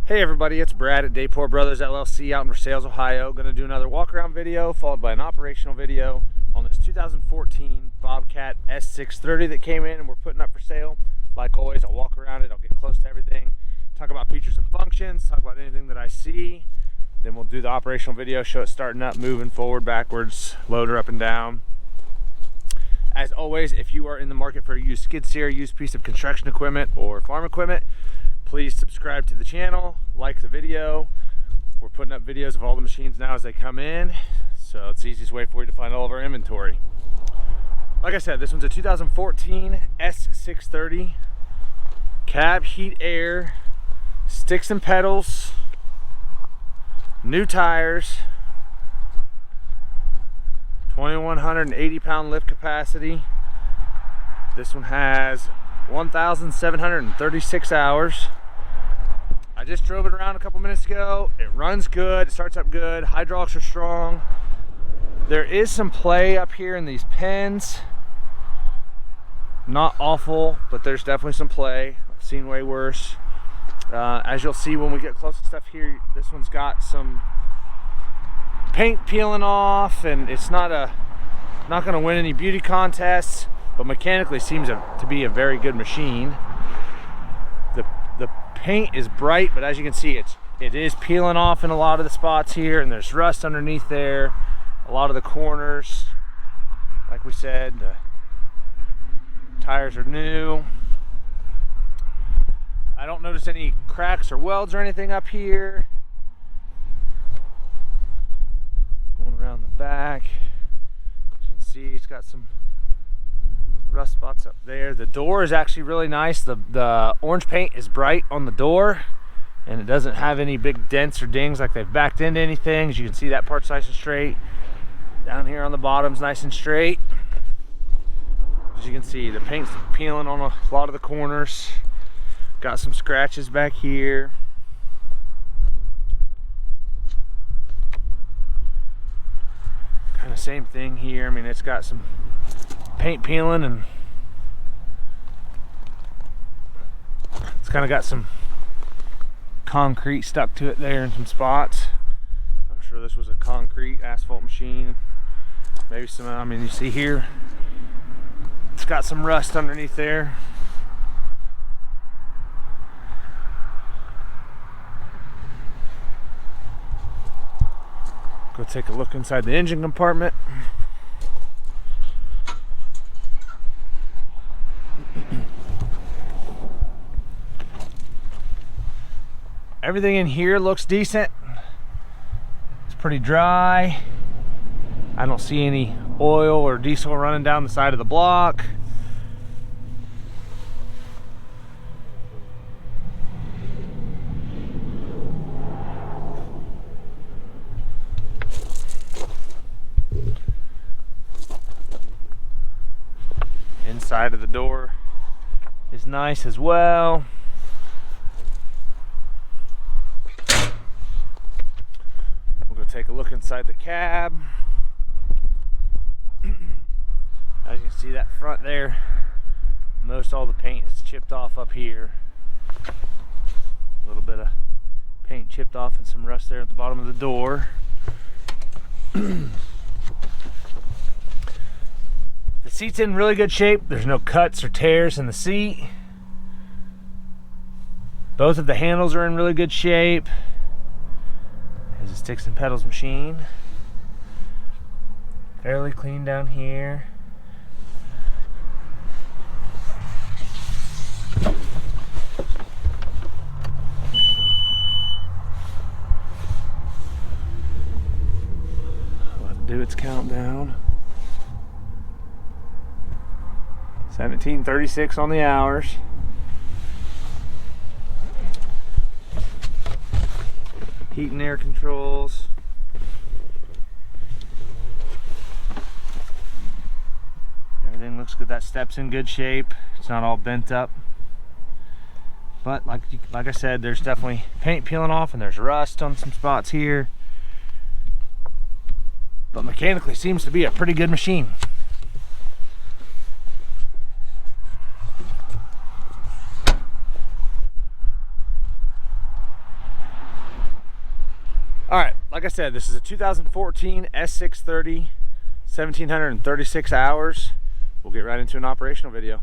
Hey everybody, it's Brad at Dayport Brothers LLC out in Versailles, Ohio. Going to do another walk around video followed by an operational video on this 2014 Bobcat S630 that came in and we're putting up for sale. Like always, I'll walk around it, I'll get close to everything, talk about features and functions, talk about anything that I see. Then we'll do the operational video, show it starting up, moving forward, backwards, loader up and down. As always, if you are in the market for a used skid steer, used piece of construction equipment or farm equipment, please subscribe to the channel, like the video. We're putting up videos of all the machines now as they come in, so it's the easiest way for you to find all of our inventory. Like I said, this one's a 2014 S630 cab heat air, sticks and pedals, new tires, 2,180 pound lift capacity. This one has 1,736 hours. I just drove it around a couple minutes ago. It runs good, it starts up good, hydraulics are strong. There is some play up here in these pins. Not awful, but there's definitely some play. I've seen way worse. As you'll see when we get close to stuff here, this one's got some paint peeling off, and it's not gonna win any beauty contests, but mechanically seems to be a very good machine. The paint is bright, but as you can see, it is peeling off in a lot of the spots here, and there's rust underneath there. A lot of the corners, like we said, the tires are new. I don't notice any cracks or welds or anything up here. Going around the back, as you can see, it's got some rust spots up there. The door is actually really nice. The orange paint is bright on the door, and it doesn't have any big dents or dings like they've backed into anything. As you can see, that part's nice and straight. Down here on the bottom's nice and straight. As you can see, the paint's peeling on a lot of the corners. Got some scratches back here. Kind of same thing here. I mean, it's got some paint peeling, and it's kind of got some concrete stuck to it there in some spots. I'm sure this was a concrete asphalt machine. Maybe some, I mean, you see here, it's got some rust underneath there. Go take a look inside the engine compartment. Everything in here looks decent. It's pretty dry. I don't see any oil or diesel running down the side of the block. Inside of the door is nice as well. We'll go take a look inside the cab. As you can see, that front there, most all the paint is chipped off up here. A little bit of paint chipped off and some rust there at the bottom of the door. The seat's in really good shape. There's no cuts or tears in the seat. Both of the handles are in really good shape. There's a sticks and pedals machine. Fairly clean down here. Let it do its countdown. 17:36 on the hours. Heat and air controls. Everything looks good. That step's in good shape. It's not all bent up. But like I said, there's definitely paint peeling off, and there's rust on some spots here. But mechanically seems to be a pretty good machine. like I said, this is a 2014 S630, 1,736 hours. We'll get right into an operational video.